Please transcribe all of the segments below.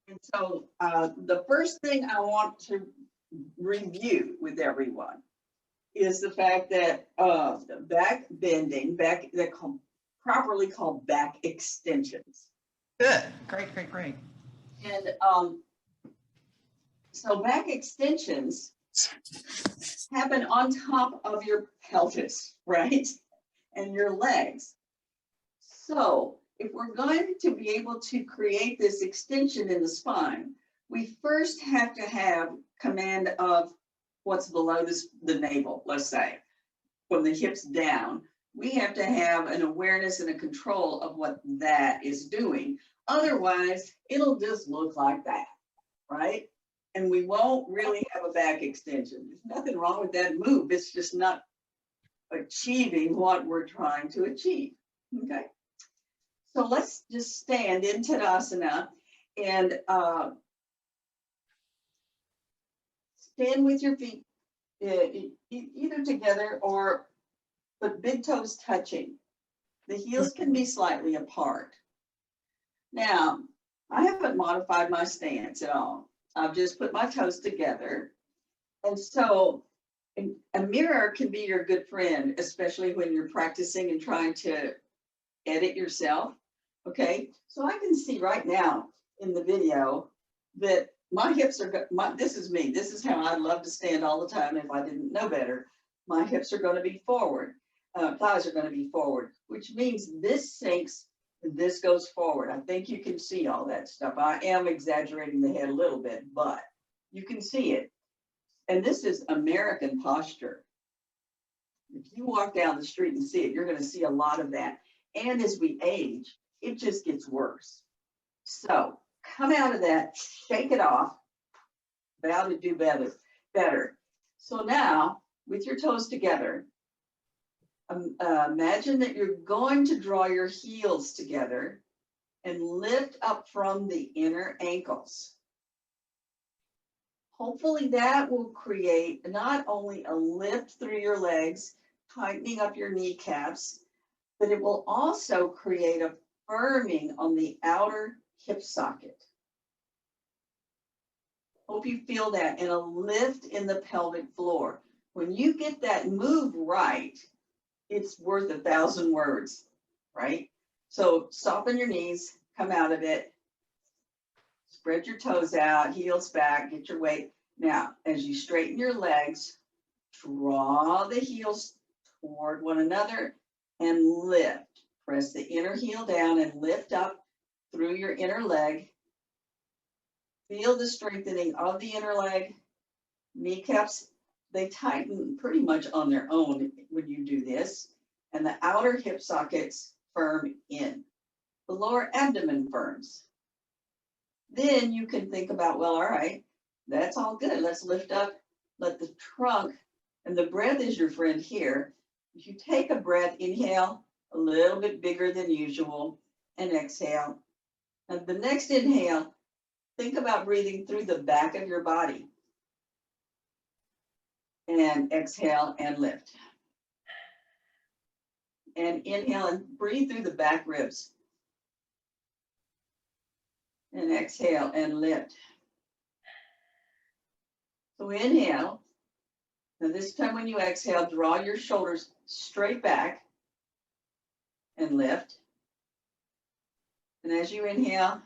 And so the first thing I want to review with everyone is the fact that the back bending, they're properly called back extensions. Good. Great, great, great. And so back extensions happen on top of your pelvis, right? And your legs. So if we're going to be able to create this extension in the spine, we first have to have command of what's below the navel, let's say, from the hips down. We have to have an awareness and a control of what that is doing. Otherwise, it'll just look like that, right? And we won't really have a back extension. There's nothing wrong with that move. It's just not achieving what we're trying to achieve, okay? So let's just stand in Tadasana and stand with your feet either together or but big toes touching. The heels can be slightly apart. Now, I haven't modified my stance at all. I've just put my toes together. And so a mirror can be your good friend, especially when you're practicing and trying to edit yourself. Okay, so I can see right now in the video that my hips are, this is me. This is how I love to stand all the time if I didn't know better. My hips are going to be forward. Thighs are going to be forward, which means this sinks and this goes forward. I think you can see all that stuff. I am exaggerating the head a little bit, but you can see it. And this is American posture. If you walk down the street and see it, you're going to see a lot of that. And as we age, it just gets worse. So come out of that, shake it off, vow to do better. So now, with your toes together, imagine that you're going to draw your heels together and lift up from the inner ankles. Hopefully that will create not only a lift through your legs, tightening up your kneecaps, but it will also create a firming on the outer hip socket. Hope you feel that, and a lift in the pelvic floor. When you get that move right, it's worth 1,000 words, right? So soften your knees, come out of it, spread your toes out, heels back, get your weight. Now, as you straighten your legs, draw the heels toward one another and lift. Press the inner heel down and lift up through your inner leg. Feel the strengthening of the inner leg. Kneecaps, they tighten pretty much on their own when you do this. And the outer hip sockets firm in. The lower abdomen firms. Then you can think about, well, all right, that's all good. Let's lift up, let the trunk, and the breath is your friend here. If you take a breath, inhale a little bit bigger than usual, and exhale. And the next inhale, think about breathing through the back of your body. And exhale and lift. And inhale and breathe through the back ribs. And exhale and lift. So inhale. Now this time when you exhale, draw your shoulders straight back and lift. And as you inhale,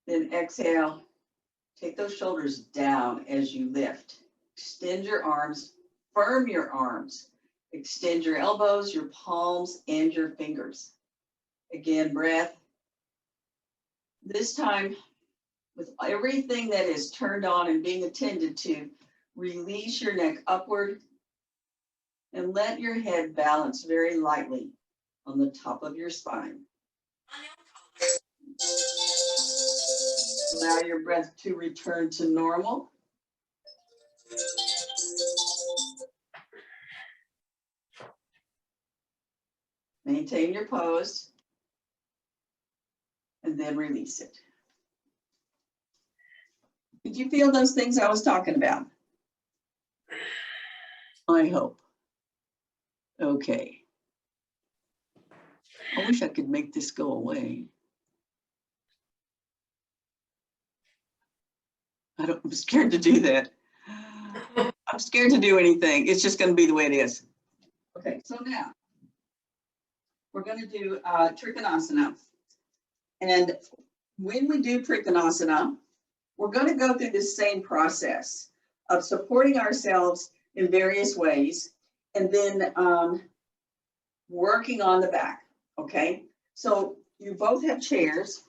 then exhale, take those shoulders down as you lift. Extend your arms, firm your arms. Extend your elbows, your palms, and your fingers. Again, breath. This time, with everything that is turned on and being attended to, release your neck upward and let your head balance very lightly on the top of your spine. Allow your breath to return to normal. Maintain your pose and then release it. Did you feel those things I was talking about? I hope. Okay. I wish I could make this go away. I'm scared to do that. I'm scared to do anything. It's just going to be the way it is. Okay, so now we're going to do Trikonasana. And when we do Trikonasana, we're going to go through the same process of supporting ourselves in various ways and then working on the back, okay? So you both have chairs,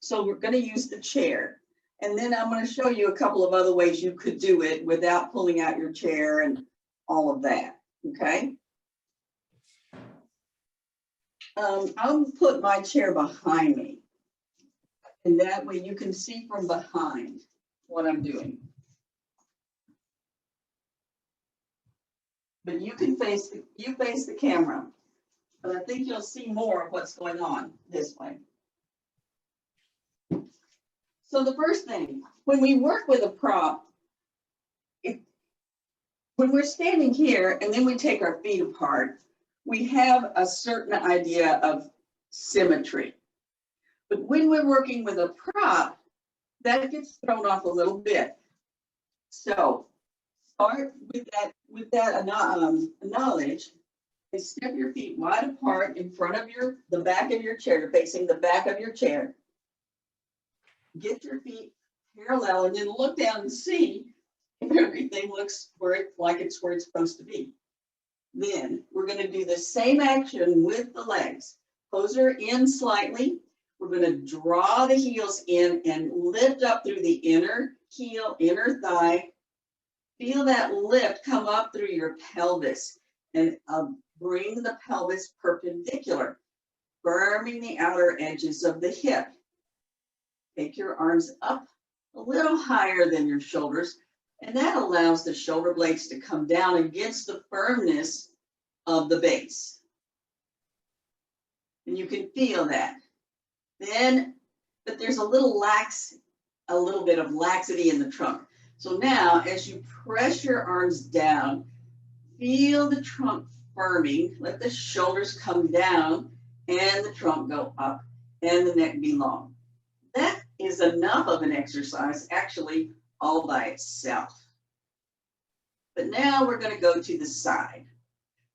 so we're going to use the chair. And then I'm going to show you a couple of other ways you could do it without pulling out your chair and all of that, okay? I'll put my chair behind me. And that way you can see from behind what I'm doing. But you can face the camera. But I think you'll see more of what's going on this way. So the first thing, when we work with a prop, when we're standing here and then we take our feet apart, we have a certain idea of symmetry. But when we're working with a prop, that gets thrown off a little bit. So start with that knowledge and step your feet wide apart in front of the back of your chair, facing the back of your chair. Get your feet parallel and then look down and see if everything looks like it's where it's supposed to be. Then we're going to do the same action with the legs. Toes are in slightly. We're going to draw the heels in and lift up through the inner heel, inner thigh. Feel that lift come up through your pelvis and bring the pelvis perpendicular, firming the outer edges of the hip. Take your arms up a little higher than your shoulders, and that allows the shoulder blades to come down against the firmness of the base. And you can feel that. Then, but there's a little bit of laxity in the trunk. So now, as you press your arms down, feel the trunk firming. Let the shoulders come down and the trunk go up and the neck be long. That is enough of an exercise, actually, all by itself. But now we're going to go to the side.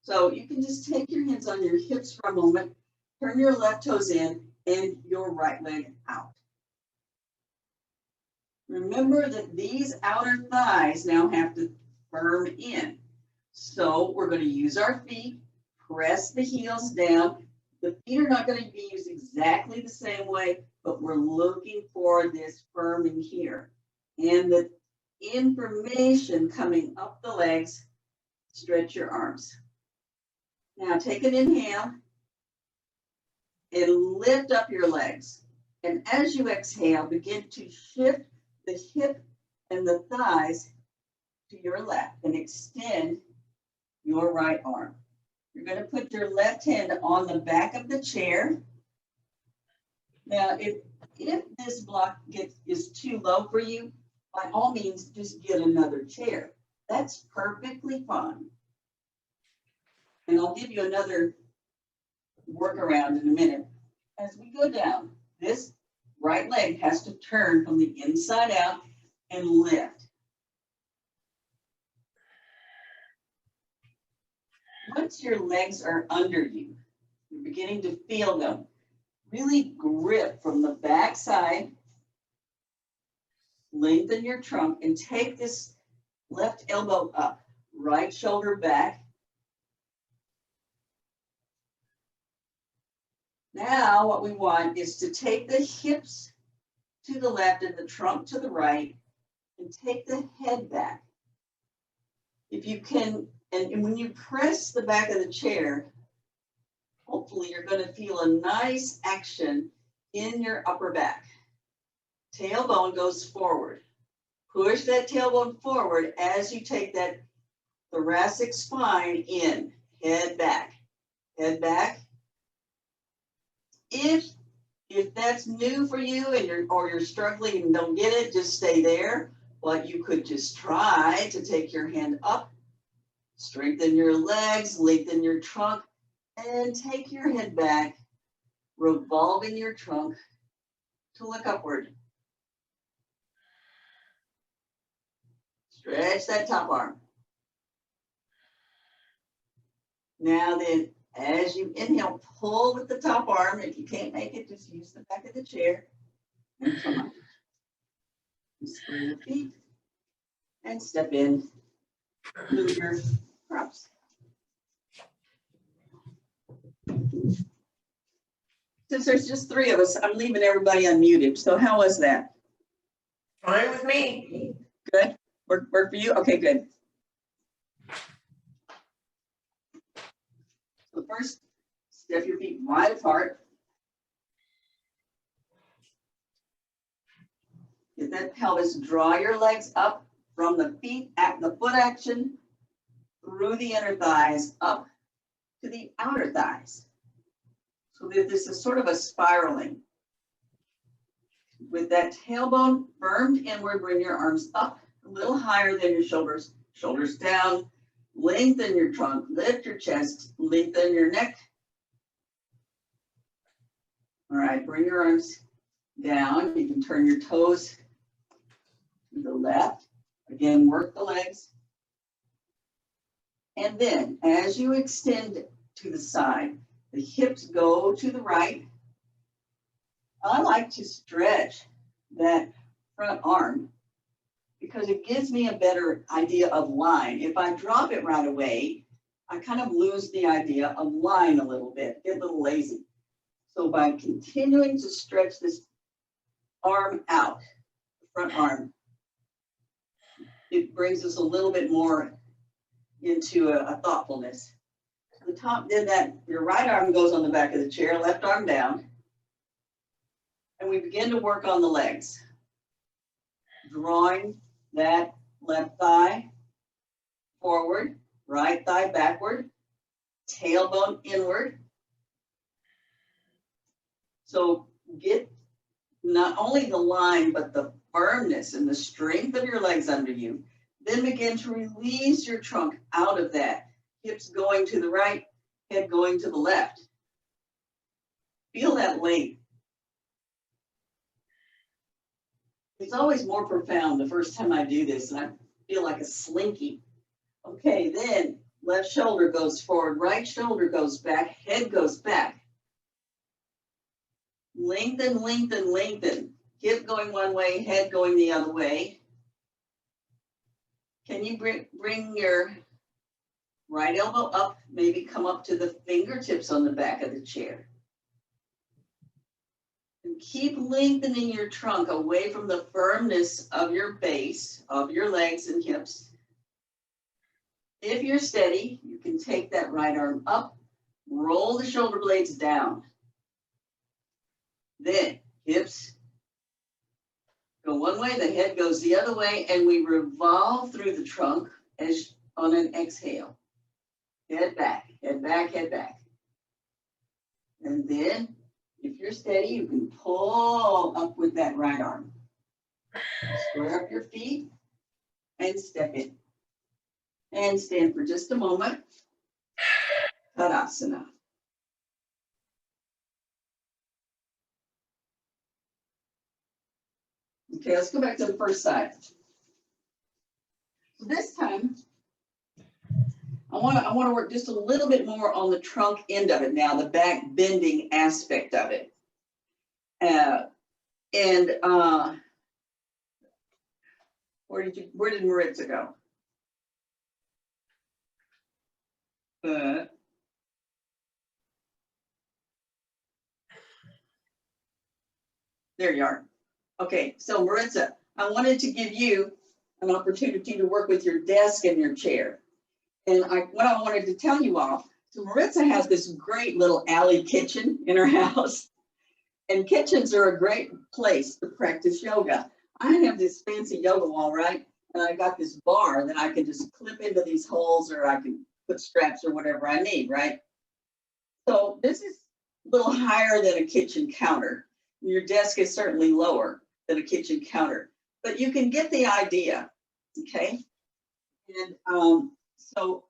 So you can just take your hands on your hips for a moment, turn your left toes in and your right leg out. Remember that these outer thighs now have to firm in. So we're going to use our feet, press the heels down. The feet are not going to be used exactly the same way, but we're looking for this firming here. And the information coming up the legs, stretch your arms. Now take an inhale and lift up your legs. And as you exhale, begin to shift the hip and the thighs to your left and extend your right arm. You're going to put your left hand on the back of the chair. Now, if this block is too low for you, by all means, just get another chair. That's perfectly fine. And I'll give you another workaround in a minute. As we go down, this right leg has to turn from the inside out and lift. Once your legs are under you, you're beginning to feel them. Really grip from the back side, lengthen your trunk, and take this left elbow up, right shoulder back. Now what we want is to take the hips to the left and the trunk to the right and take the head back. If you can, and when you press the back of the chair, hopefully you're going to feel a nice action in your upper back. Tailbone goes forward. Push that tailbone forward as you take that thoracic spine in. Head back. Head back. If that's new for you and you're struggling and don't get it, just stay there. But you could just try to take your hand up, strengthen your legs, lengthen your trunk, and take your head back, revolving your trunk to look upward. Stretch that top arm. Now then, as you inhale, pull with the top arm. If you can't make it, just use the back of the chair and come up. Square your feet and step in. Move your props. Since there's just 3 of us, I'm leaving everybody unmuted. So how was that? Fine with me. Good? Work for you? Okay, good. So first, step your feet wide apart. Get that pelvis, draw your legs up from the feet at the foot action through the inner thighs up to the outer thighs. So that this is sort of a spiraling. With that tailbone firmed inward, bring your arms up a little higher than your shoulders. Shoulders down, lengthen your trunk, lift your chest, lengthen your neck. All right, bring your arms down. You can turn your toes to the left. Again, work the legs. And then as you extend to the side, the hips go to the right. I like to stretch that front arm because it gives me a better idea of line. If I drop it right away, I kind of lose the idea of line a little bit, get a little lazy. So by continuing to stretch this arm out, the front arm, it brings us a little bit more into a thoughtfulness. The top, then that your right arm goes on the back of the chair, left arm down. And we begin to work on the legs. Drawing that left thigh forward, right thigh backward, tailbone inward. So get not only the line, but the firmness and the strength of your legs under you. Then begin to release your trunk out of that. Hips going to the right, head going to the left. Feel that length. It's always more profound the first time I do this, and I feel like a slinky. Okay, then left shoulder goes forward, right shoulder goes back, head goes back. Lengthen, lengthen, lengthen. Hip going one way, head going the other way. Can you bring your right elbow up, maybe come up to the fingertips on the back of the chair. And keep lengthening your trunk away from the firmness of your base, of your legs and hips. If you're steady, you can take that right arm up, roll the shoulder blades down. Then hips go one way, the head goes the other way, and we revolve through the trunk as on an exhale. Head back, head back, head back. And then, if you're steady, you can pull up with that right arm. Square up your feet and step in. And stand for just a moment. Tadasana. Okay, let's go back to the first side. So this time, I want to work just a little bit more on the trunk end of it now, the back bending aspect of it. Where did Maritza go? There you are. Okay, so Maritza, I wanted to give you an opportunity to work with your desk and your chair. And what I wanted to tell you all, so Maritza has this great little alley kitchen in her house. And kitchens are a great place to practice yoga. I have this fancy yoga wall, right? And I got this bar that I can just clip into these holes, or I can put straps or whatever I need, right? So this is a little higher than a kitchen counter. Your desk is certainly lower than a kitchen counter, but you can get the idea, okay? And so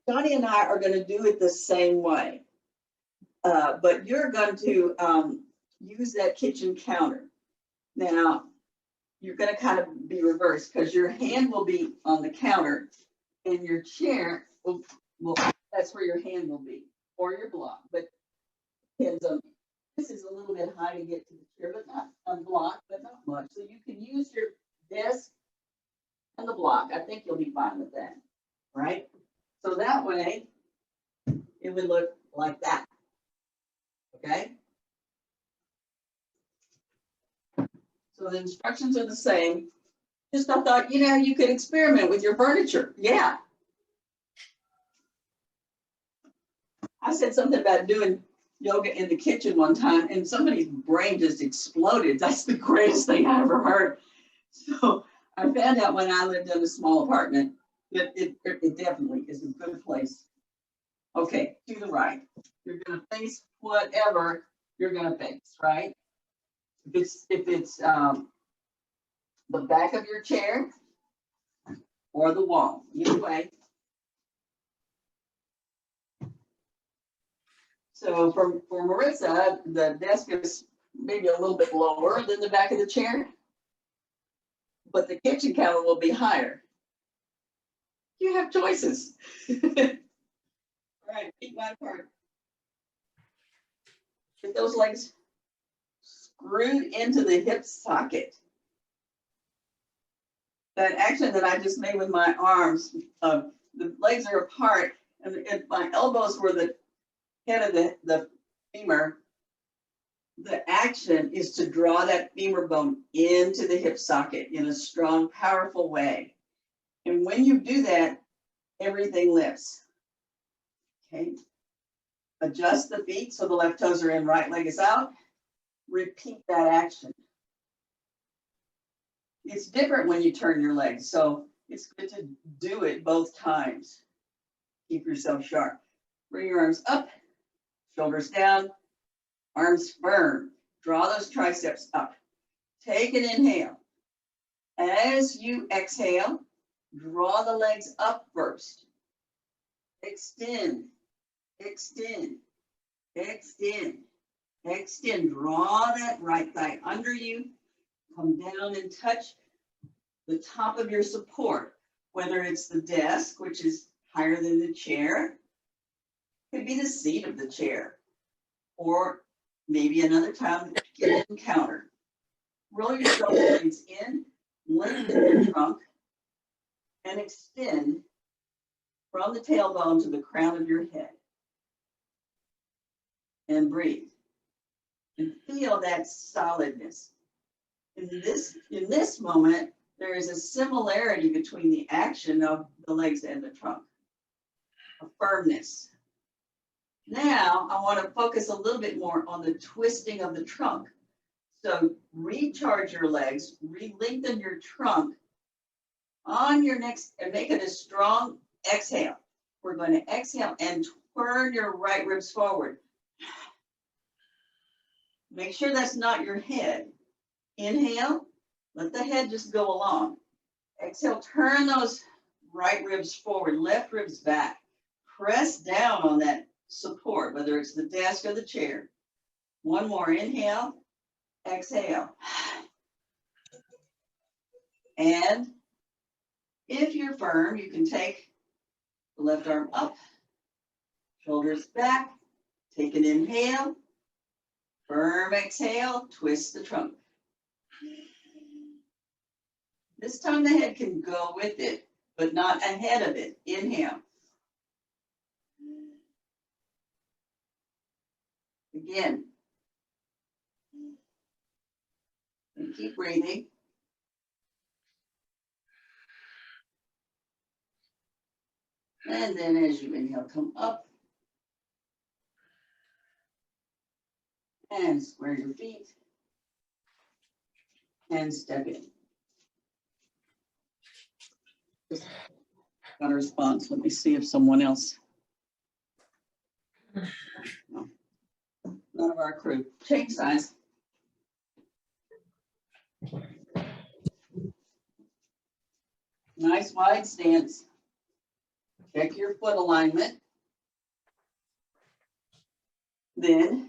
Johnny and I are going to do it the same way, but you're going to use that kitchen counter. Now, you're gonna kind of be reversed because your hand will be on the counter and your chair will, that's where your hand will be, or your block, but depends on, this is a little bit high to get to the chair, but not a block, but not much. So you can use your desk and the block. I think you'll be fine with that, right? So that way, it would look like that. Okay? So the instructions are the same. Just I thought, you could experiment with your furniture. Yeah. I said something about doing yoga in the kitchen one time and somebody's brain just exploded. That's the greatest thing I ever heard. So I found out when I lived in a small apartment that it definitely is a good place. Okay, to the right. You're gonna face whatever you're gonna face, right? If it's the back of your chair or the wall, either way. So for Marissa, the desk is maybe a little bit lower than the back of the chair, but the kitchen counter will be higher. You have choices. All right, feet wide apart. Get those legs screwed into the hip socket. That action that I just made with my arms, the legs are apart, and my elbows were the head of the femur. The action is to draw that femur bone into the hip socket in a strong, powerful way. And when you do that, everything lifts. Okay. Adjust the feet so the left toes are in, right leg is out. Repeat that action. It's different when you turn your legs, so it's good to do it both times. Keep yourself sharp. Bring your arms up, shoulders down, arms firm. Draw those triceps up. Take an inhale. As you exhale, draw the legs up first. Extend, extend, extend, extend. Draw that right thigh under you. Come down and touch the top of your support, whether it's the desk, which is higher than the chair, could be the seat of the chair, or maybe another time the kitchen counter. Roll your shoulder blades in, lengthen your trunk, and extend from the tailbone to the crown of your head. And breathe. And feel that solidness. In this moment, there is a similarity between the action of the legs and the trunk, a firmness. Now, I want to focus a little bit more on the twisting of the trunk. So recharge your legs, re-lengthen your trunk on your next, and make it a strong exhale. We're going to exhale and turn your right ribs forward. Make sure that's not your head. Inhale, let the head just go along. Exhale, turn those right ribs forward, left ribs back. Press down on that support, whether it's the desk or the chair. One more, inhale, exhale. And if you're firm, you can take the left arm up, shoulders back, take an inhale, firm exhale, twist the trunk. This time the head can go with it, but not ahead of it. Inhale. Again. And keep breathing. And then as you inhale, come up. And square your feet. And step in. Just got a response. Let me see if someone else. No. None of our crew. Change size. Nice wide stance. Check your foot alignment. Then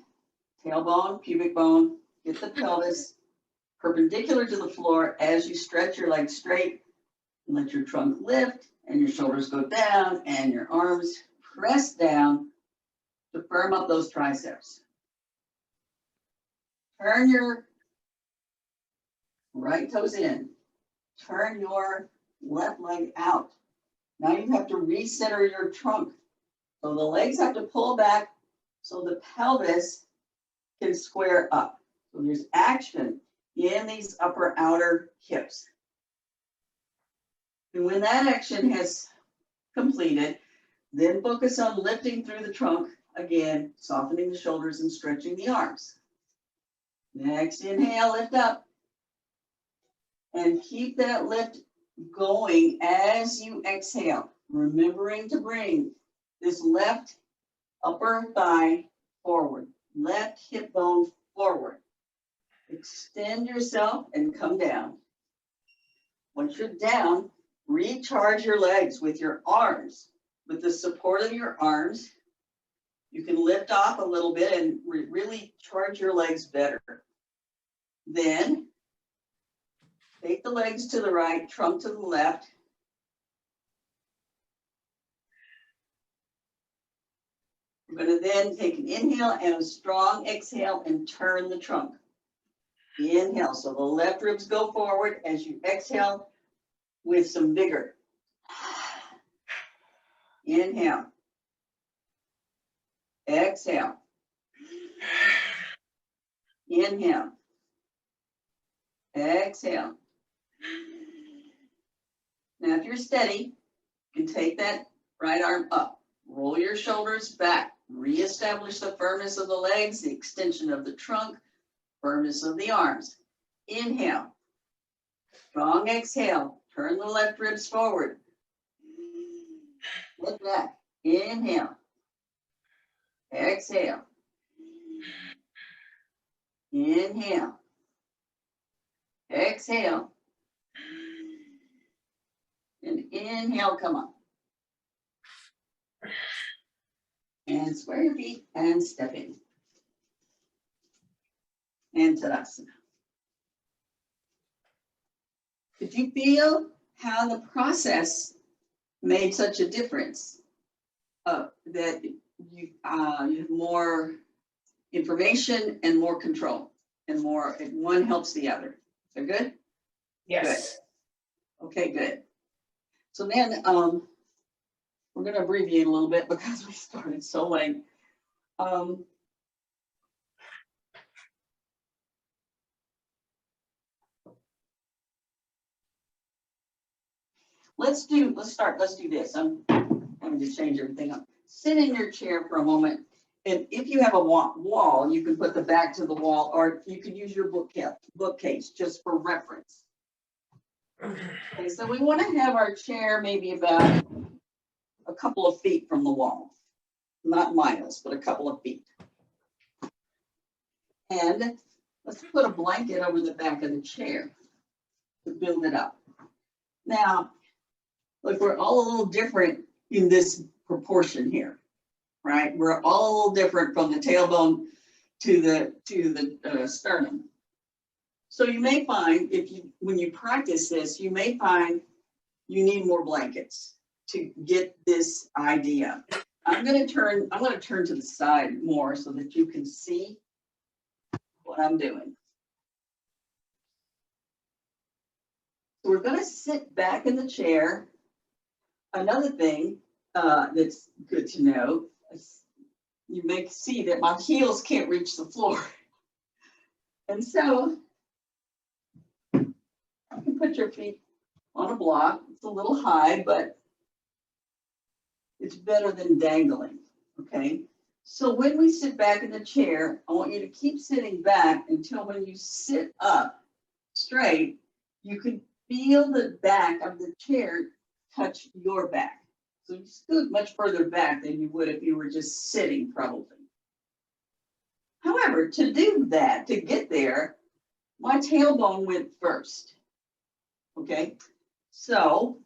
tailbone, pubic bone, get the pelvis perpendicular to the floor as you stretch your legs straight. And let your trunk lift and your shoulders go down and your arms press down to firm up those triceps. Turn your right toes in. Turn your left leg out. Now you have to recenter your trunk. So the legs have to pull back so the pelvis can square up. So there's action in these upper outer hips. And when that action has completed, then focus on lifting through the trunk again, softening the shoulders and stretching the arms. Next inhale, lift up. And keep that lift going as you exhale, remembering to bring this left upper thigh forward, left hip bone forward. Extend yourself and come down. Once you're down, recharge your legs with your arms. With the support of your arms, you can lift off a little bit and really charge your legs better. Then, take the legs to the right, trunk to the left. We're going to then take an inhale and a strong exhale and turn the trunk. Inhale, so the left ribs go forward as you exhale with some vigor. Inhale. Exhale. Inhale. Exhale. Now, if you're steady, you can take that right arm up. Roll your shoulders back. Reestablish the firmness of the legs, the extension of the trunk, firmness of the arms. Inhale. Strong exhale. Turn the left ribs forward. Lift back. Inhale. Exhale. Inhale. Exhale. And inhale, come up. And square your feet and step in. And Tadasana. Did you feel how the process made such a difference? That you have more information and more control, and more, and one helps the other. Is that good? Yes. Good. Okay, good. So then we're going to abbreviate a little bit because we started so late. Let's do this. I'm going to change everything up. Sit in your chair for a moment. And if you have a wall, you can put the back to the wall, or you could use your bookcase just for reference. Okay, so we want to have our chair maybe about a couple of feet from the wall. Not miles, but a couple of feet. And let's put a blanket over the back of the chair to build it up. Now, look, we're all a little different in this proportion here, right? We're all a little different from the tailbone to the sternum. So you may find when you practice this, you may find you need more blankets to get this idea. I'm going to turn to the side more so that you can see what I'm doing. So we're going to sit back in the chair. Another thing that's good to know is you may see that my heels can't reach the floor. And so you can put your feet on a block. It's a little high, but it's better than dangling, okay? So when we sit back in the chair, I want you to keep sitting back until when you sit up straight, you can feel the back of the chair touch your back. So you scoot much further back than you would if you were just sitting, probably. However, to do that, to get there, my tailbone went first, okay? So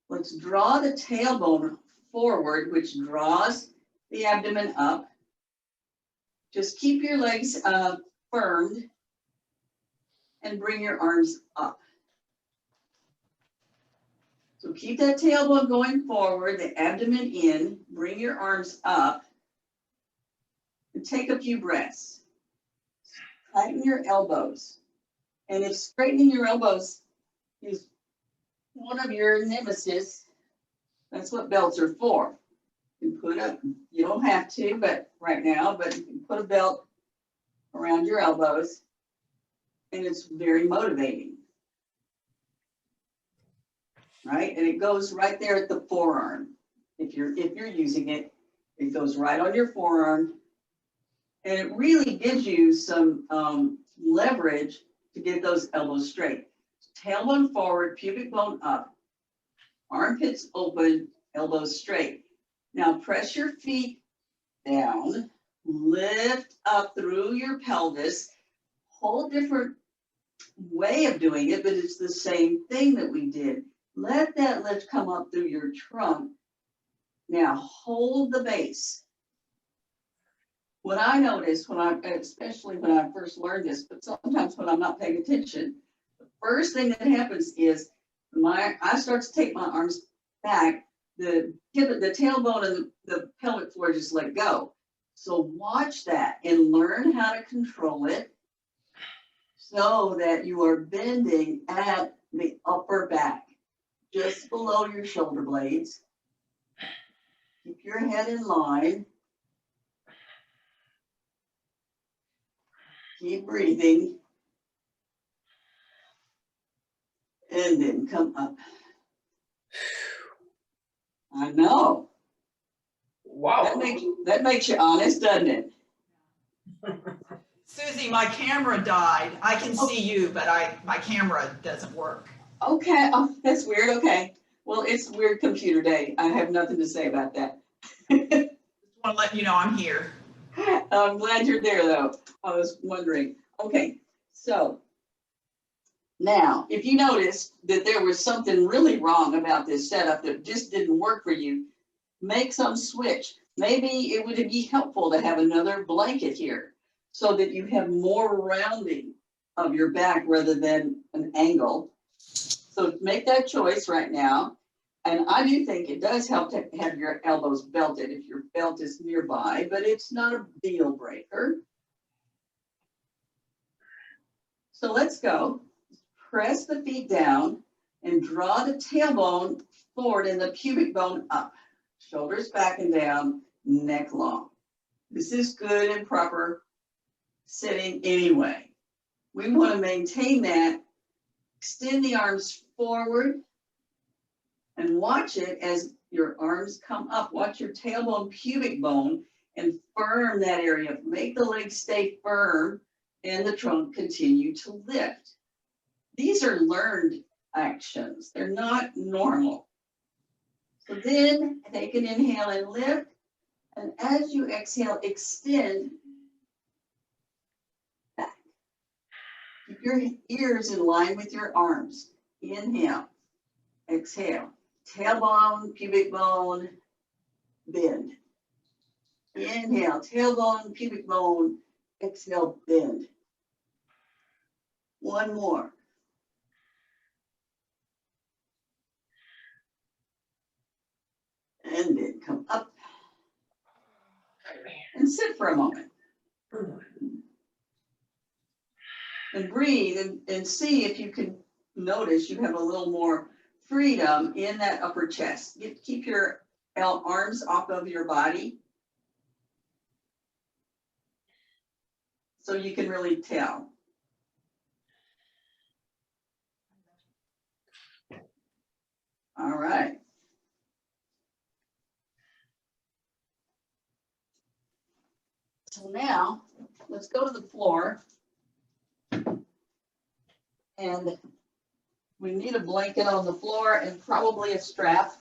let's draw the tailbone forward, which draws the abdomen up. Just keep your legs firmed and bring your arms up. So keep that tailbone going forward, the abdomen in, bring your arms up, and take a few breaths. Tighten your elbows. And if straightening your elbows is one of your nemesis, that's what belts are for. You can put up, you don't have to, but right now, but you can put a belt around your elbows, and it's very motivating. Right? And it goes right there at the forearm. If you're using it, it goes right on your forearm. And it really gives you some leverage to get those elbows straight. Tailbone forward, pubic bone up, armpits open, elbows straight. Now press your feet down, lift up through your pelvis. Whole different way of doing it, but it's the same thing that we did. Let that lift come up through your trunk. Now hold the base. What I noticed especially when I first learned this, but sometimes when I'm not paying attention, the first thing that happens is I start to take my arms back, the tailbone and the pelvic floor just let go. So watch that and learn how to control it so that you are bending at the upper back, just below your shoulder blades. Keep your head in line. Keep breathing. And then come up. I know. Wow. That makes you honest, doesn't it? Susie, my camera died. I can see you, but my camera doesn't work. Okay. Oh, that's weird. Okay. Well, it's weird computer day. I have nothing to say about that. Just want to let you know I'm here. I'm glad you're there, though. I was wondering. Okay. So now, if you noticed that there was something really wrong about this setup that just didn't work for you, make some switch. Maybe it would be helpful to have another blanket here so that you have more rounding of your back rather than an angle. So make that choice right now. And I do think it does help to have your elbows belted if your belt is nearby, but it's not a deal breaker. So let's go. Press the feet down and draw the tailbone forward and the pubic bone up. Shoulders back and down, neck long. This is good and proper sitting anyway. We want to maintain that. Extend the arms forward and watch it as your arms come up. Watch your tailbone, pubic bone, and firm that area. Make the legs stay firm and the trunk continue to lift. These are learned actions. They're not normal. So then take an inhale and lift. And as you exhale, extend back. Keep your ears in line with your arms. Inhale, exhale. Tailbone, pubic bone, bend. Inhale, tailbone, pubic bone, exhale, bend. One more. And then come up and sit for a moment. And breathe and see if you can notice you have a little more freedom in that upper chest. Keep your arms off of your body so you can really tell. All right. So now let's go to the floor. And we need a blanket on the floor and probably a strap.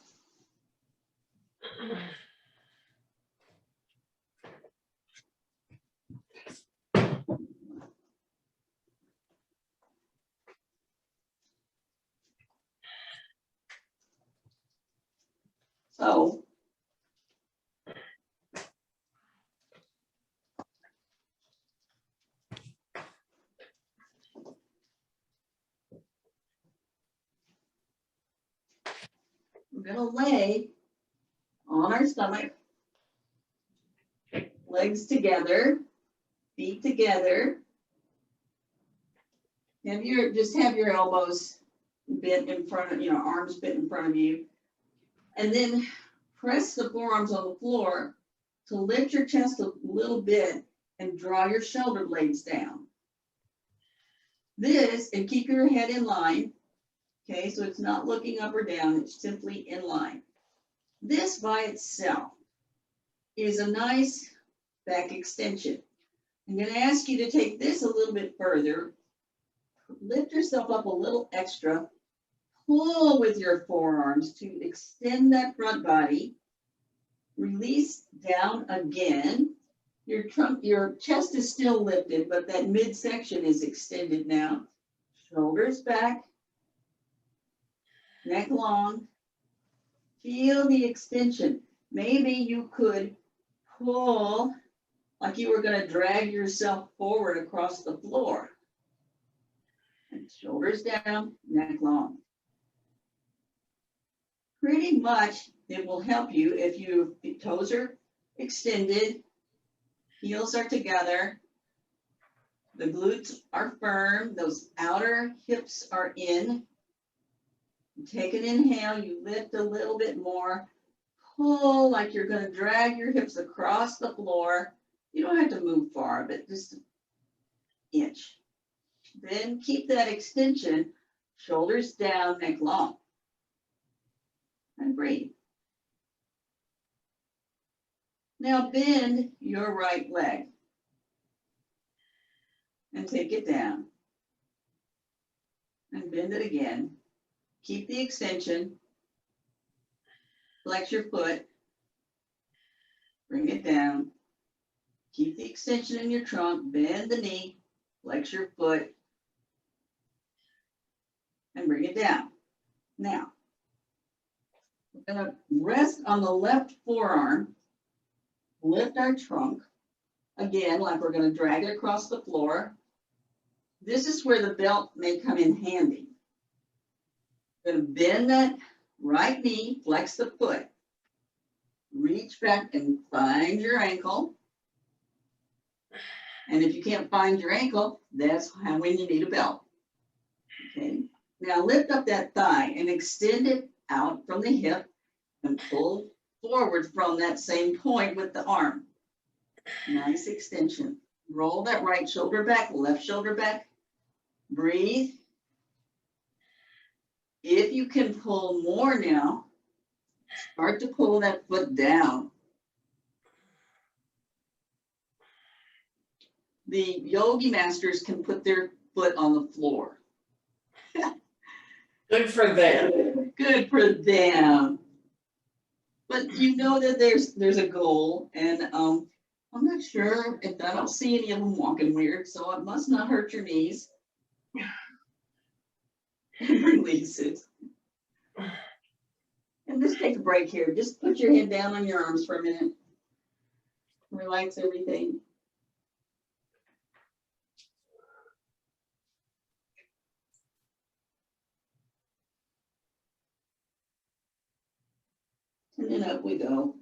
So gonna lay on our stomach, legs together, feet together. Just have your elbows bent in front of, arms bent in front of you. And then press the forearms on the floor to lift your chest a little bit and draw your shoulder blades down. This, and keep your head in line. Okay, so it's not looking up or down, it's simply in line. This by itself is a nice back extension. I'm going to ask you to take this a little bit further. Lift yourself up a little extra. Pull with your forearms to extend that front body. Release down again. Your chest is still lifted, but that midsection is extended now. Shoulders back. Neck long. Feel the extension. Maybe you could pull like you were going to drag yourself forward across the floor. And shoulders down, neck long. Pretty much it will help you if your toes are extended, heels are together, the glutes are firm, those outer hips are in. Take an inhale, you lift a little bit more, pull like you're going to drag your hips across the floor. You don't have to move far, but just an inch. Then keep that extension, shoulders down, neck long. And breathe. Now bend your right leg and take it down. And bend it again. Keep the extension. Flex your foot. Bring it down. Keep the extension in your trunk. Bend the knee. Flex your foot. And bring it down. Now, we're going to rest on the left forearm. Lift our trunk. Again, like we're going to drag it across the floor. This is where the belt may come in handy. Going to bend that right knee, flex the foot. Reach back and find your ankle. And if you can't find your ankle, that's when you need a belt. Okay. Now lift up that thigh and extend it out from the hip and pull forward from that same point with the arm. Nice extension. Roll that right shoulder back, left shoulder back. Breathe. If you can pull more now, start to pull that foot down. The yogi masters can put their foot on the floor. Good for them. Good for them. But you know that there's a goal, and I'm not sure if I don't see any of them walking weird, so it must not hurt your knees. And release it. And just take a break here. Just put your head down on your arms for a minute. Relax everything. And then up we go.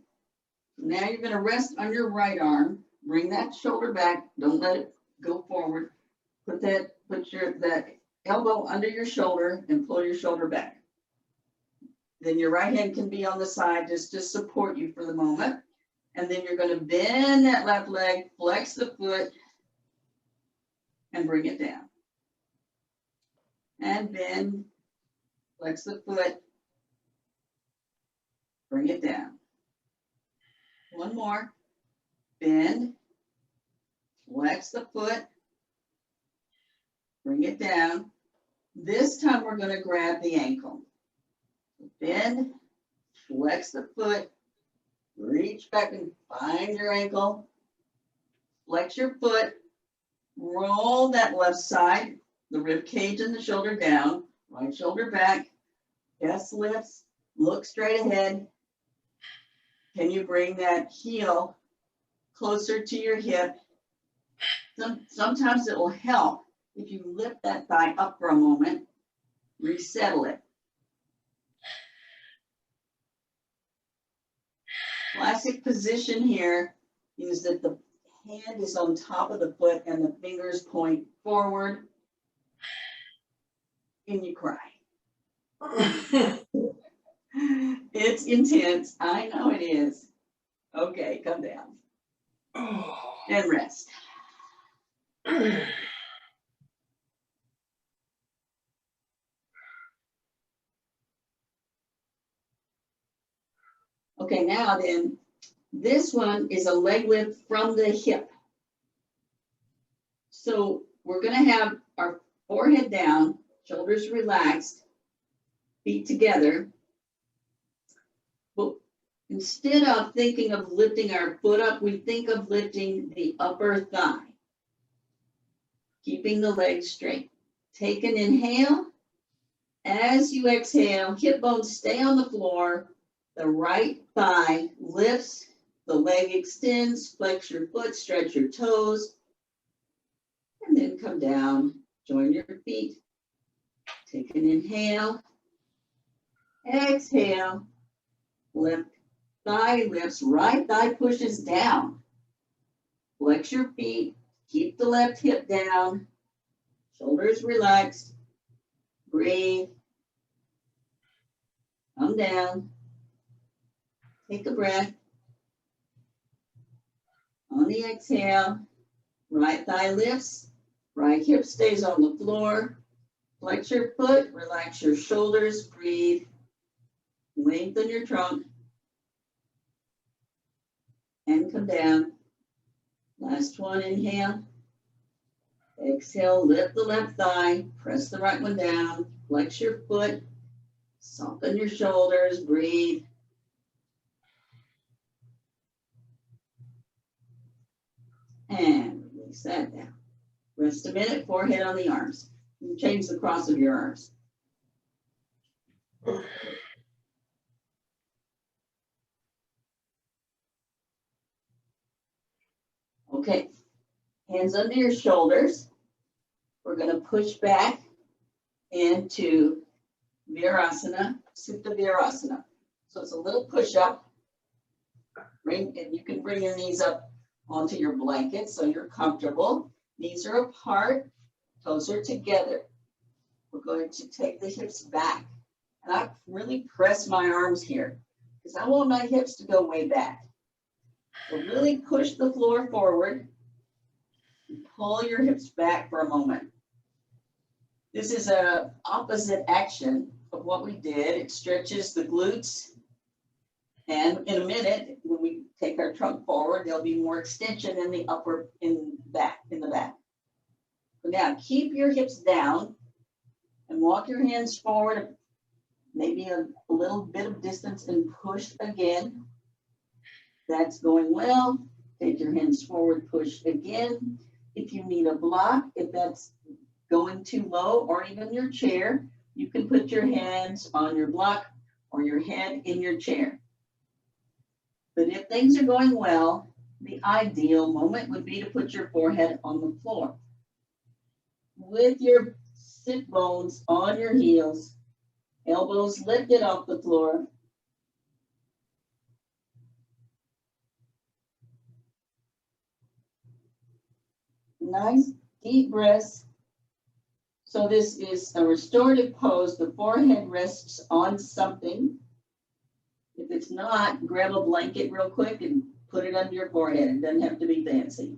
Now you're going to rest on your right arm. Bring that shoulder back. Don't let it go forward. Put that elbow under your shoulder and pull your shoulder back. Then your right hand can be on the side just to support you for the moment. And then you're going to bend that left leg, flex the foot, and bring it down. And bend, flex the foot, bring it down. One more. Bend, flex the foot, bring it down. This time we're going to grab the ankle. Bend, flex the foot, reach back and find your ankle. Flex your foot, roll that left side, the rib cage and the shoulder down, right shoulder back, chest lifts, look straight ahead. Can you bring that heel closer to your hip? Sometimes it will help if you lift that thigh up for a moment, resettle it. classic position here is that the hand is on top of the foot and the fingers point forward. And you cry. It's intense. I know it is. Okay, come down and rest. Okay, now then, this one is a leg lift from the hip. So we're gonna have our forehead down, shoulders relaxed, feet together. But instead of thinking of lifting our foot up, we think of lifting the upper thigh. Keeping the legs straight. Take an inhale. As you exhale, hip bones stay on the floor. The right thigh lifts, the leg extends, flex your foot, stretch your toes, and then come down, join your feet. Take an inhale, exhale, left thigh lifts, right thigh pushes down. Flex your feet, keep the left hip down, shoulders relaxed, breathe, come down. Take a breath. On the exhale, right thigh lifts, right hip stays on the floor. Flex your foot, relax your shoulders, breathe. Lengthen your trunk. And come down. Last one, inhale. Exhale, lift the left thigh, press the right one down, flex your foot, soften your shoulders, breathe. And release that down. Rest a minute, forehead on the arms. You change the cross of your arms. Okay, hands under your shoulders. We're going to push back into Virasana, Supta Virasana. So it's a little push up. And you can bring your knees up onto your blanket so you're comfortable. Knees are apart, toes are together. We're going to take the hips back. And I really press my arms here because I want my hips to go way back. So really push the floor forward. And pull your hips back for a moment. This is an opposite action of what we did. It stretches the glutes. And in a minute, when we take our trunk forward, there'll be more extension in the upper, in the back. So now keep your hips down and walk your hands forward, maybe a little bit of distance and push again. That's going well. Take your hands forward, push again. If you need a block, if that's going too low or even your chair, you can put your hands on your block or your head in your chair. But if things are going well, the ideal moment would be to put your forehead on the floor. With your sit bones on your heels, elbows lifted off the floor. Nice deep breaths. So this is a restorative pose. The forehead rests on something. If it's not, grab a blanket real quick and put it under your forehead. It doesn't have to be fancy.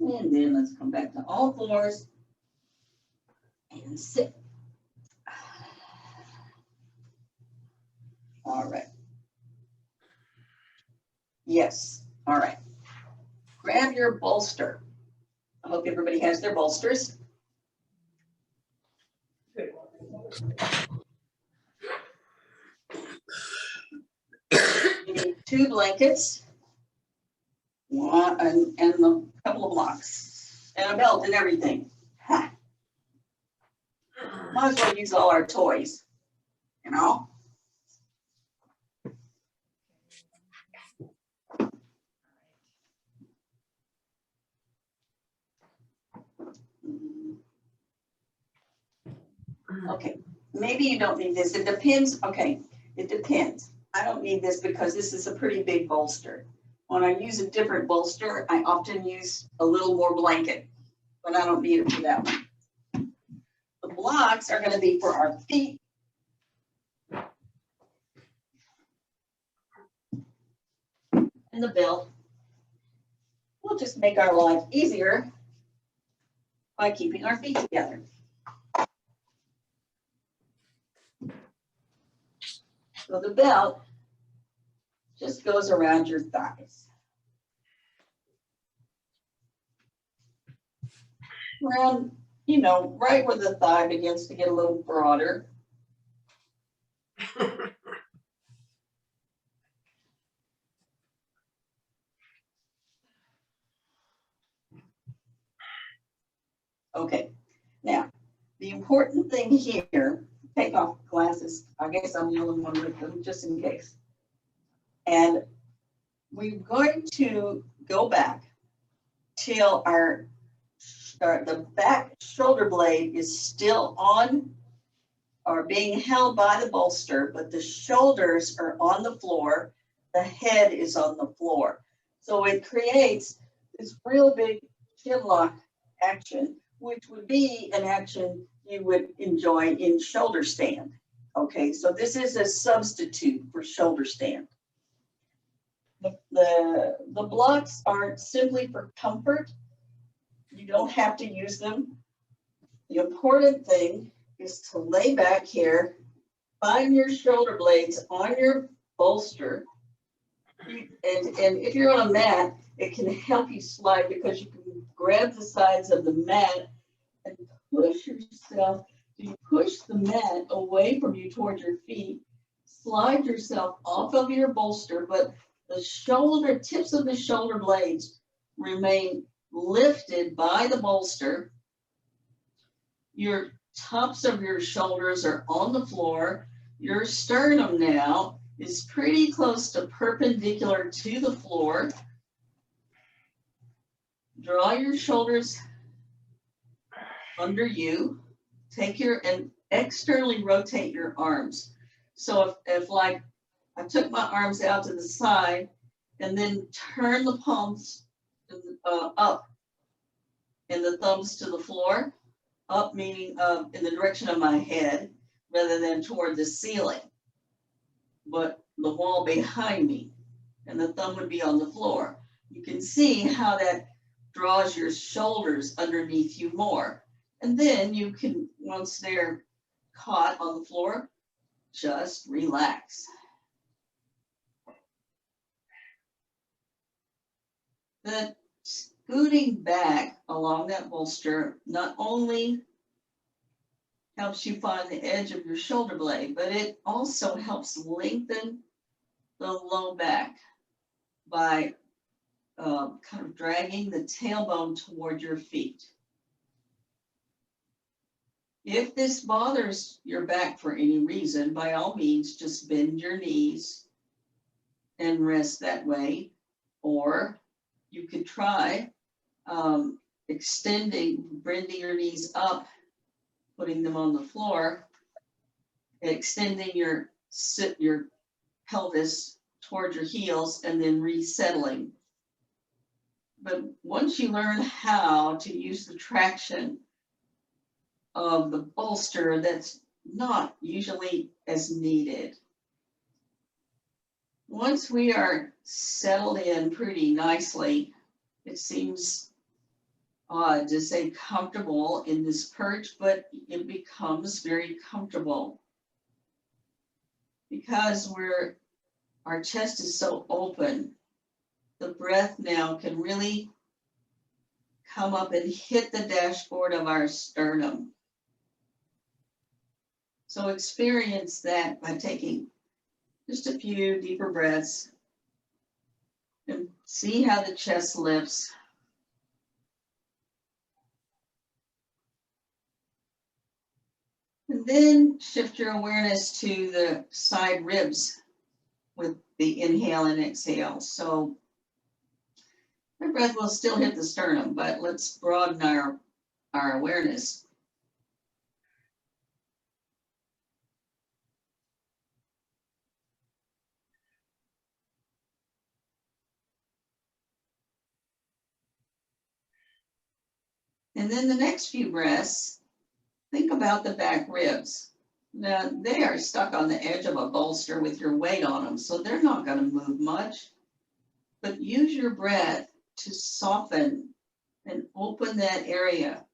And then let's come back to all fours and sit. All right. Yes. All right. Grab your bolster. I hope everybody has their bolsters. You need 2 blankets, one and a couple of blocks, and a belt and everything. Ha. Might as well use all our toys, you know? Okay, maybe you don't need this. It depends. Okay, it depends. I don't need this because this is a pretty big bolster. When I use a different bolster, I often use a little more blanket, but I don't need it for that one. The blocks are going to be for our feet. And the belt. We'll just make our life easier by keeping our feet together. So the belt just goes around your thighs. Around, you know, right where the thigh begins to get a little broader. Okay, now, the important thing here, take off glasses. I guess I'm the only one with them, just in case. And we're going to go back till the back shoulder blade is still on or being held by the bolster, but the shoulders are on the floor, the head is on the floor. So it creates this real big chin lock action, which would be an action you would enjoy in shoulder stand. Okay, so this is a substitute for shoulder stand. The blocks are simply for comfort. You don't have to use them. The important thing is to lay back here, find your shoulder blades on your bolster. And if you're on a mat, it can help you slide because you can grab the sides of the mat and push yourself. You push the mat away from you toward your feet, slide yourself off of your bolster, but the tips of the shoulder blades remain lifted by the bolster. Your tops of your shoulders are on the floor. Your sternum now is pretty close to perpendicular to the floor. Draw your shoulders under you. And externally rotate your arms. So if like I took my arms out to the side and then turn the palms up and the thumbs to the floor, up meaning in the direction of my head rather than toward the ceiling, but the wall behind me, and the thumb would be on the floor. You can see how that draws your shoulders underneath you more. And then you can, once they're caught on the floor, just relax. The scooting back along that bolster not only helps you find the edge of your shoulder blade, but it also helps lengthen the low back by kind of dragging the tailbone toward your feet. If this bothers your back for any reason, by all means, just bend your knees and rest that way. Or you could try bending your knees up, putting them on the floor, extending your pelvis toward your heels, and then resettling. But once you learn how to use the traction of the bolster, that's not usually as needed. Once we are settled in pretty nicely, it seems odd to say comfortable in this perch, but it becomes very comfortable because our chest is so open. The breath now can really come up and hit the dashboard of our sternum. So experience that by taking just a few deeper breaths and see how the chest lifts. And then shift your awareness to the side ribs with the inhale and exhale. So my breath will still hit the sternum, but let's broaden our awareness. And then the next few breaths, think about the back ribs. Now, they are stuck on the edge of a bolster with your weight on them, so they're not going to move much. But use your breath to soften and open that area.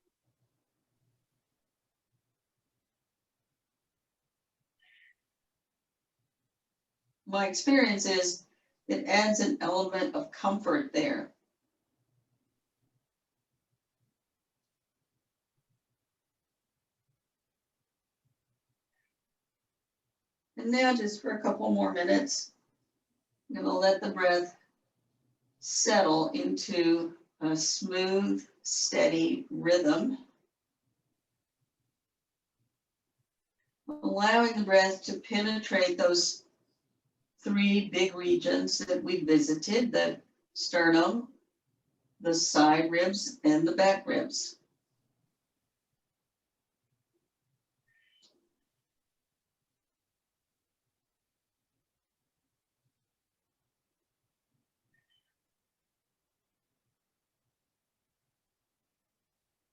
My experience is it adds an element of comfort there. And now just for a couple more minutes, I'm going to let the breath settle into a smooth, steady rhythm. Allowing the breath to penetrate those three big regions that we visited, the sternum, the side ribs, and the back ribs.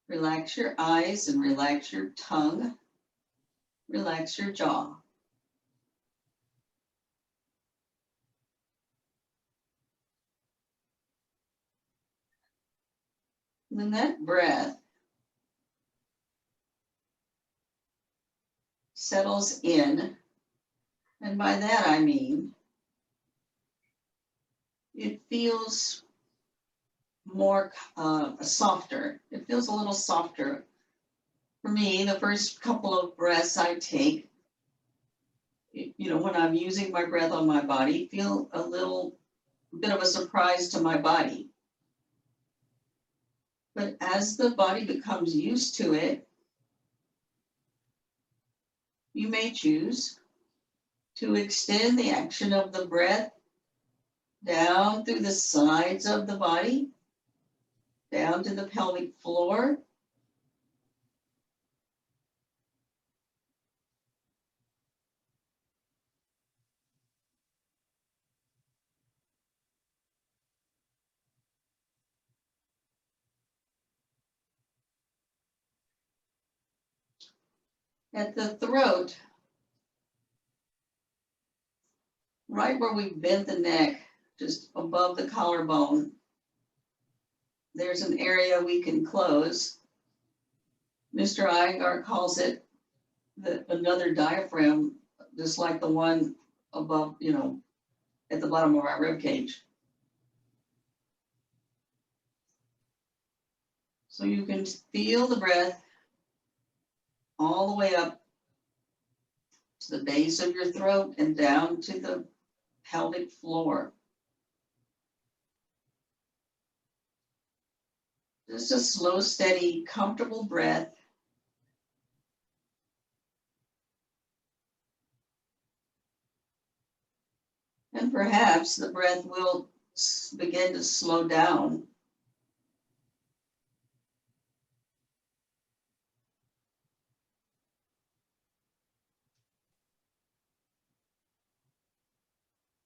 Relax your eyes and relax your tongue. Relax your jaw. And then that breath settles in. And by that I mean, it feels more softer. It feels a little softer. For me, the first couple of breaths I take, when I'm using my breath on my body, feel a little bit of a surprise to my body. But as the body becomes used to it, you may choose to extend the action of the breath down through the sides of the body, down to the pelvic floor. At the throat, right where we bent the neck, just above the collarbone, there's an area we can close. Mr. Iyengar calls it another diaphragm, just like the one above, at the bottom of our rib cage. So you can feel the breath all the way up to the base of your throat and down to the pelvic floor. Just a slow, steady, comfortable breath. And perhaps the breath will begin to slow down.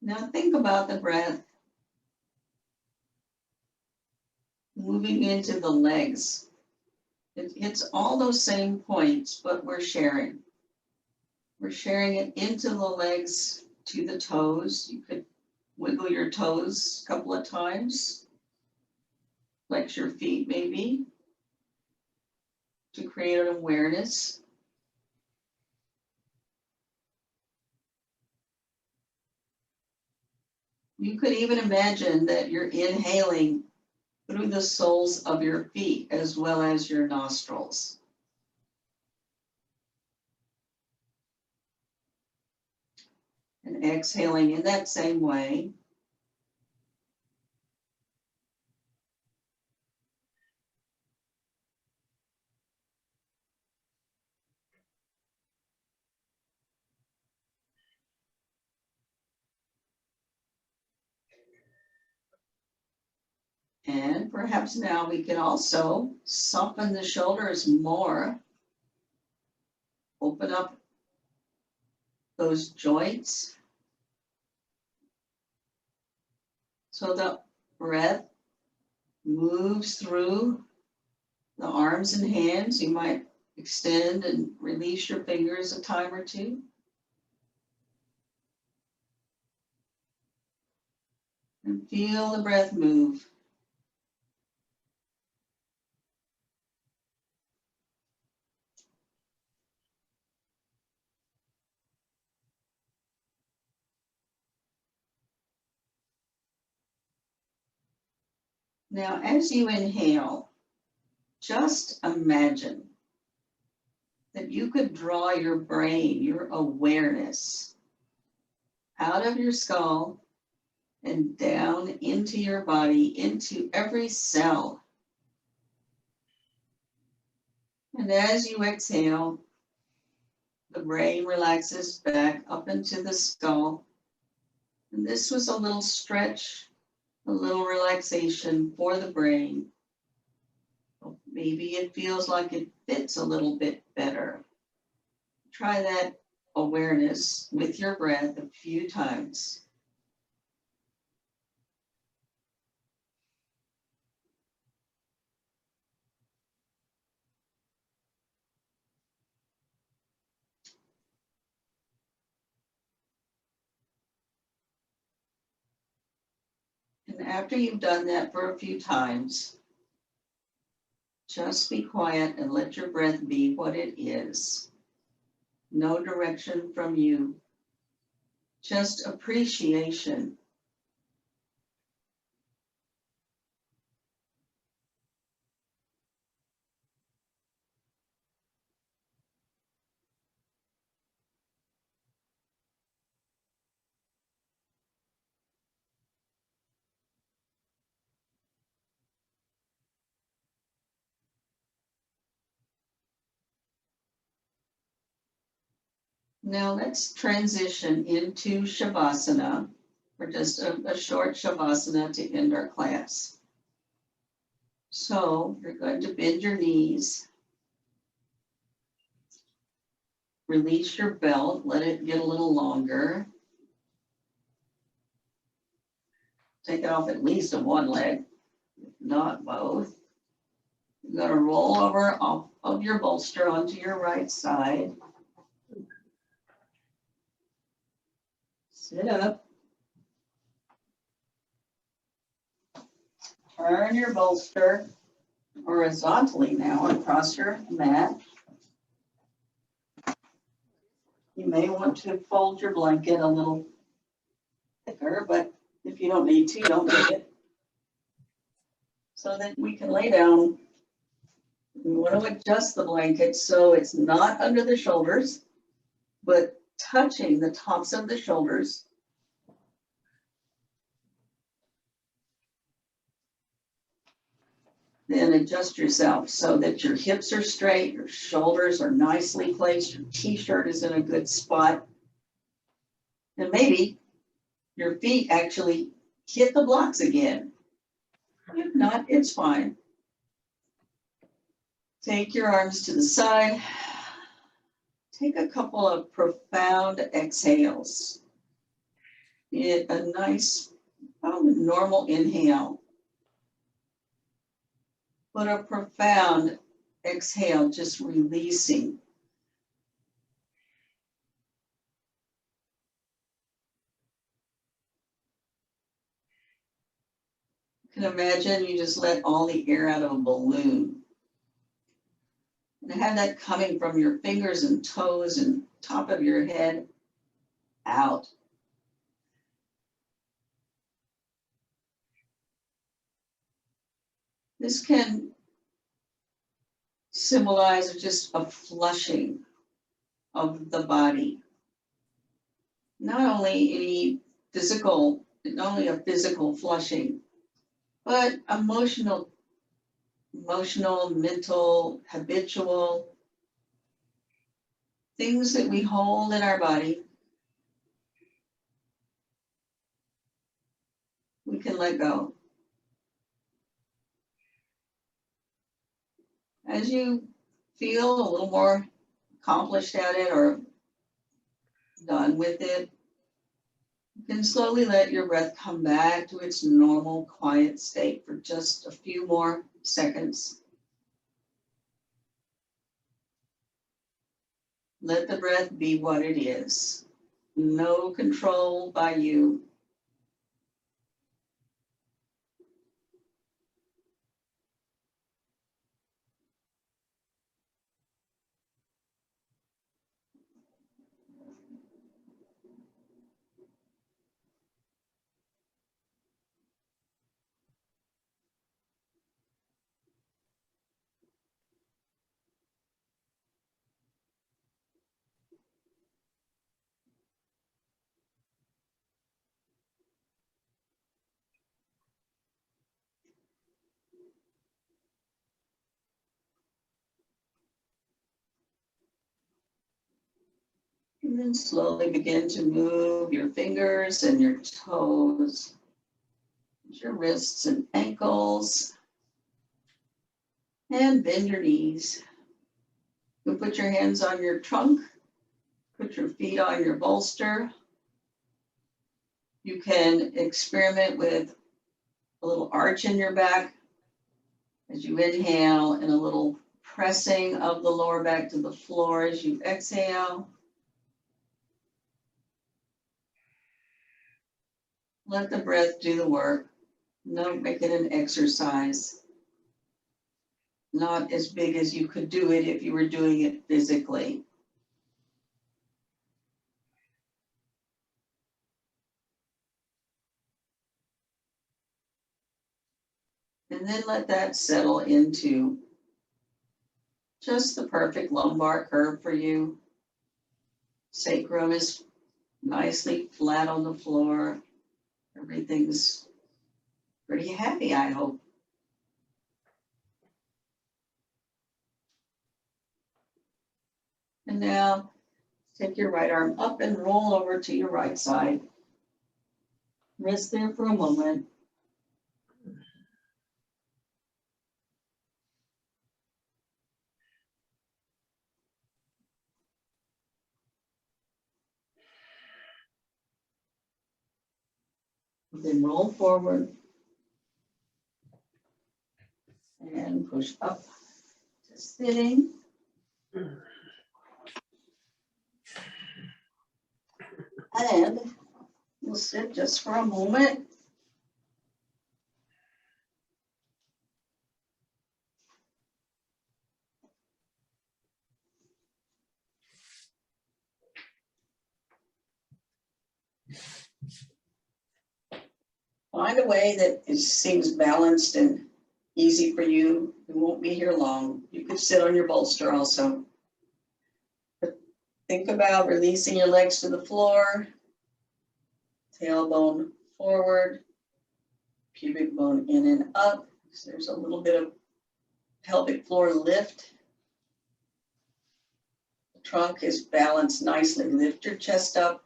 Now think about the breath moving into the legs. It hits all those same points, but we're sharing. We're sharing it into the legs to the toes. You could wiggle your toes a couple of times, flex your feet maybe, to create an awareness. You could even imagine that you're inhaling through the soles of your feet as well as your nostrils. And exhaling in that same way. And perhaps now we can also soften the shoulders more. Open up those joints. So the breath moves through The arms and hands, you might extend and release your fingers a time or two. And feel the breath move. Now, as you inhale, just imagine that you could draw your brain, your awareness, out of your skull and down into your body, into every cell. And as you exhale, the brain relaxes back up into the skull. And this was a little stretch, a little relaxation for the brain. Maybe it feels like it fits a little bit better. Try that awareness with your breath a few times. And after you've done that for a few times, just be quiet and let your breath be what it is. No direction from you, just appreciation. Now let's transition into Shavasana, or just a short Shavasana to end our class. So you're going to bend your knees, release your belt, let it get a little longer. Take it off at least of one leg, if not both. You're going to roll over off of your bolster onto your right side. Sit up. Turn your bolster horizontally now across your mat. You may want to fold your blanket a little thicker, but if you don't need to, don't do it. So that we can lay down. We want to adjust the blanket so it's not under the shoulders, but touching the tops of the shoulders. Then adjust yourself so that your hips are straight, your shoulders are nicely placed, your t-shirt is in a good spot. And maybe your feet actually hit the blocks again. If not, it's fine. Take your arms to the side. Take a couple of profound exhales. Get a nice, normal inhale. But a profound exhale, just releasing. You can imagine you just let all the air out of a balloon. And have that coming from your fingers and toes and top of your head out. This can symbolize just a flushing of the body. Not only a physical flushing, but emotional, mental, habitual things that we hold in our body. We can let go. As you feel a little more accomplished at it or done with it, you can slowly let your breath come back to its normal quiet state for just a few more seconds. Let the breath be what it is. No control by you. And then slowly begin to move your fingers and your toes, your wrists and ankles, and bend your knees. You put your hands on your trunk, put your feet on your bolster. You can experiment with a little arch in your back as you inhale and a little pressing of the lower back to the floor as you exhale. Let the breath do the work. Don't make it an exercise. Not as big as you could do it if you were doing it physically. And then let that settle into just the perfect lumbar curve for you. Sacrum is nicely flat on the floor. Everything's pretty happy, I hope. And now take your right arm up and roll over to your right side. Rest there for a moment. Then roll forward and push up to sitting. And we'll sit just for a moment. Find a way that seems balanced and easy for you. You won't be here long. You could sit on your bolster also. But think about releasing your legs to the floor, tailbone forward, pubic bone in and up. So there's a little bit of pelvic floor lift. The trunk is balanced nicely. Lift your chest up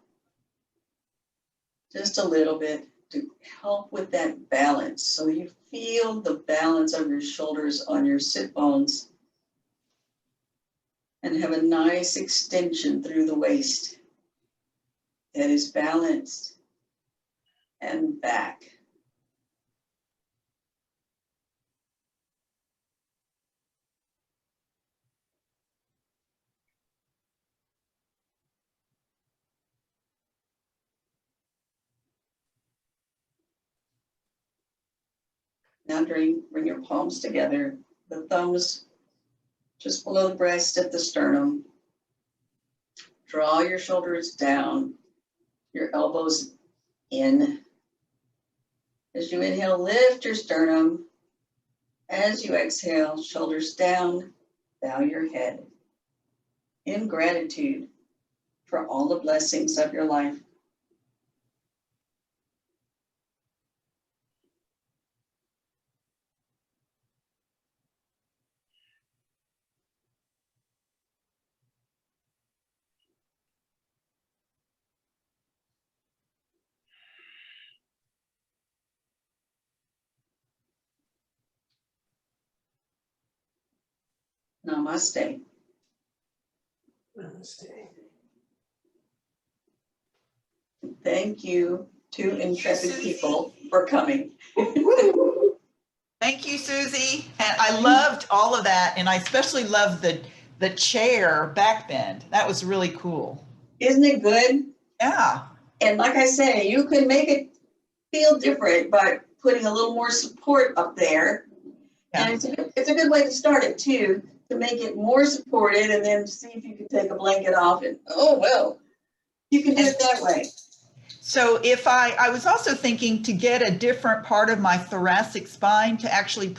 just a little bit to help with that balance. So you feel the balance of your shoulders on your sit bones and have a nice extension through the waist that is balanced and back. Now bring your palms together, the thumbs just below the breast at the sternum. Draw your shoulders down, your elbows in. As you inhale, lift your sternum. As you exhale, shoulders down, bow your head. In gratitude for all the blessings of your life. Namaste. Namaste. Thank you to intrepid Susie. people for coming. Thank you, Susie. And I loved all of that. And I especially loved the chair back bend. That was really cool. Isn't it good? Yeah. And like I say, you can make it feel different by putting a little more support up there. Yeah. And it's a good way to start it too, to make it more supported and then see if you can take a blanket off and, oh, well, you can do it that way. So if I was also thinking to get a different part of my thoracic spine to actually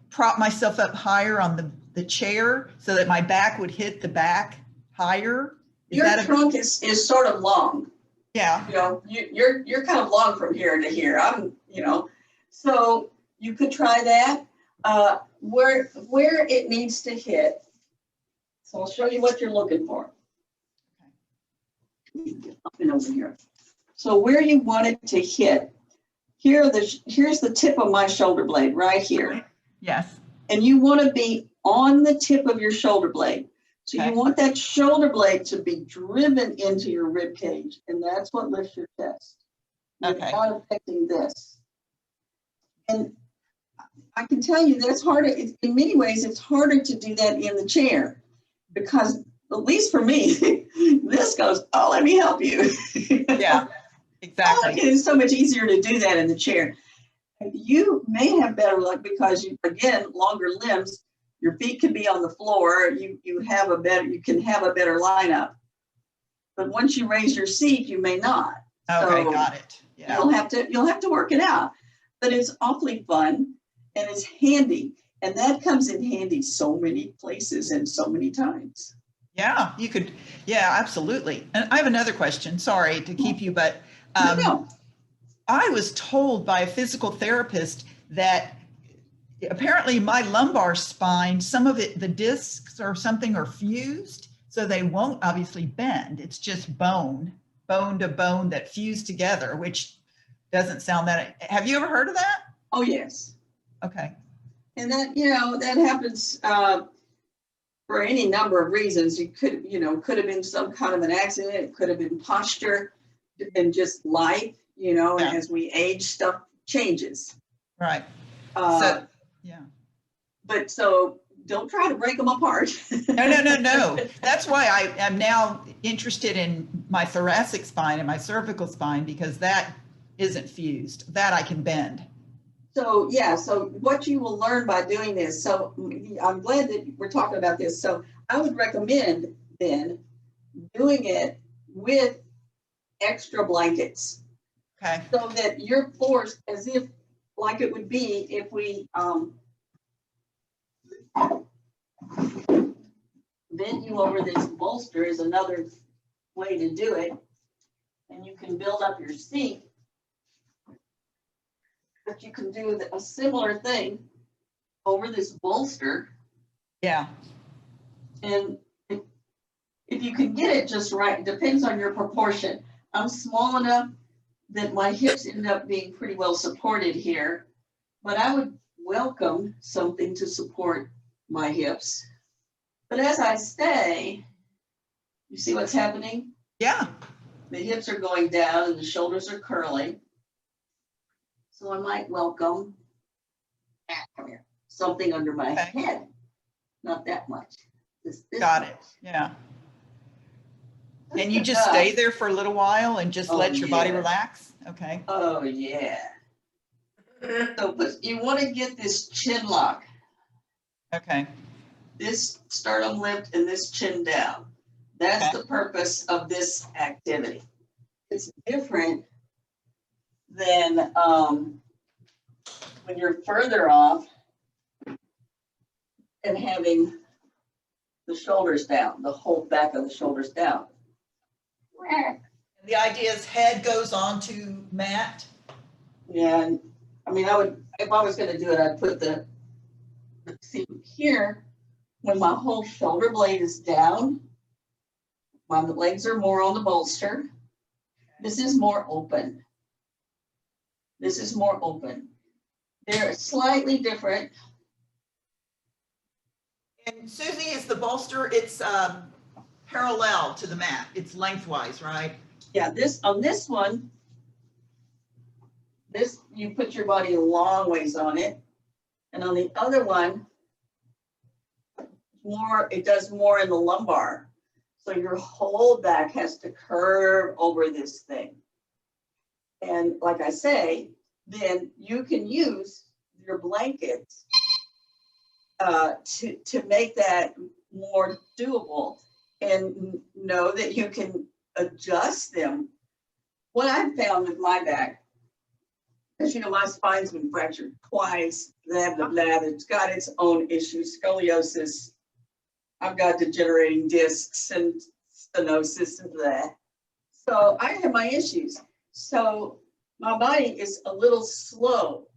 prop myself up higher on the chair so that my back would hit the back higher. Your trunk is sort of long. Yeah. You know, you're kind of long from here to here. So you could try that. Where it needs to hit. So I'll show you what you're looking for. Up and over here. So where you want it to hit, here's the tip of my shoulder blade right here. Yes. And you want to be on the tip of your shoulder blade. So Okay. you want that shoulder blade to be driven into your rib cage, and that's what lifts your chest. Okay. Without affecting this. And I can tell you that's harder. In many ways, it's harder to do that in the chair because, at least for me, this goes, oh, let me help you. Yeah, exactly. It's so much easier to do that in the chair. You may have better luck because again, longer limbs, your feet can be on the floor. You can have a better lineup. But once you raise your seat, you may not. Okay, So got it. Yeah. you'll have to work it out. But it's awfully fun and it's handy. And that comes in handy so many places and so many times. Yeah, you could. Yeah, absolutely. And I have another question. Sorry to keep you, but No. I was told by a physical therapist that apparently my lumbar spine, some of it, the discs or something are fused, so they won't obviously bend. It's just bone to bone that fuse together, which doesn't sound that. Have you ever heard of that? Oh, yes. Okay. And that, that happens for any number of reasons. It could have been some kind of an accident. It could have been posture and just life, Yeah. and as we age, stuff changes. Right. Uh, Yeah. But so don't try to break them apart. No. That's why I am now interested in my thoracic spine and my cervical spine, because that isn't fused. That I can bend. So what you will learn by doing this, so I'm glad that we're talking about this. So I would recommend then doing it with extra blankets. Okay. So that you're forced as if like it would be if we bend you over this bolster is another way to do it. And you can build up your seat. But you can do a similar thing over this bolster. Yeah. And if you can get it just right, it depends on your proportion. I'm small enough that my hips end up being pretty well supported here, but I would welcome something to support my hips. But as I stay, you see what's happening? Yeah. The hips are going down and the shoulders are curling. So I might welcome, come here, something under my head. Not that much. This Got much. it. Yeah. And you just stay there for a little while and just let your body relax? Okay. Oh, yeah. So, but you want to get this chin lock, Okay. this sternum lift and this chin down. That's the purpose of this activity. It's different than when you're further off and having the shoulders down, the whole back of the shoulders down. The idea is head goes onto mat. Yeah, and I mean, if I was going to do it, I'd put see here, when my whole shoulder blade is down, my legs are more on the bolster. This is more open. This is more open. They're slightly different. And Susie, is the bolster, it's parallel to the mat. It's lengthwise, right? Yeah, on this one, you put your body a long ways on it. And on the other one, it does more in the lumbar. So your whole back has to curve over this thing. And like I say, then you can use your blankets to make that more doable, and know that you can adjust them. What I've found with my back, because my spine's been fractured twice, blah, blah, blah, it's got its own issues, scoliosis. I've got degenerating discs and stenosis and blah. So I have my issues. So my body is a little slow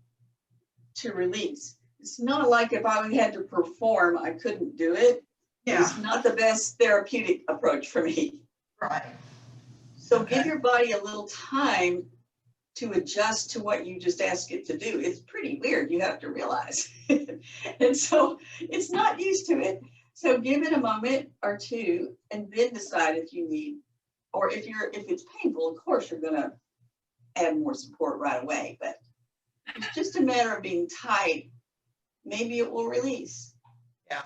to release. It's not like if I had to perform, I couldn't do it. Yeah, It's not the best therapeutic approach for me. right. So Okay. give your body a little time to adjust to what you just ask it to do. It's pretty weird, you have to realize. And so it's not used to it. So give it a moment or two and then decide if you need, or if it's painful, of course you're gonna add more support right away, but it's just a matter of being tight. Maybe it will release. Yeah.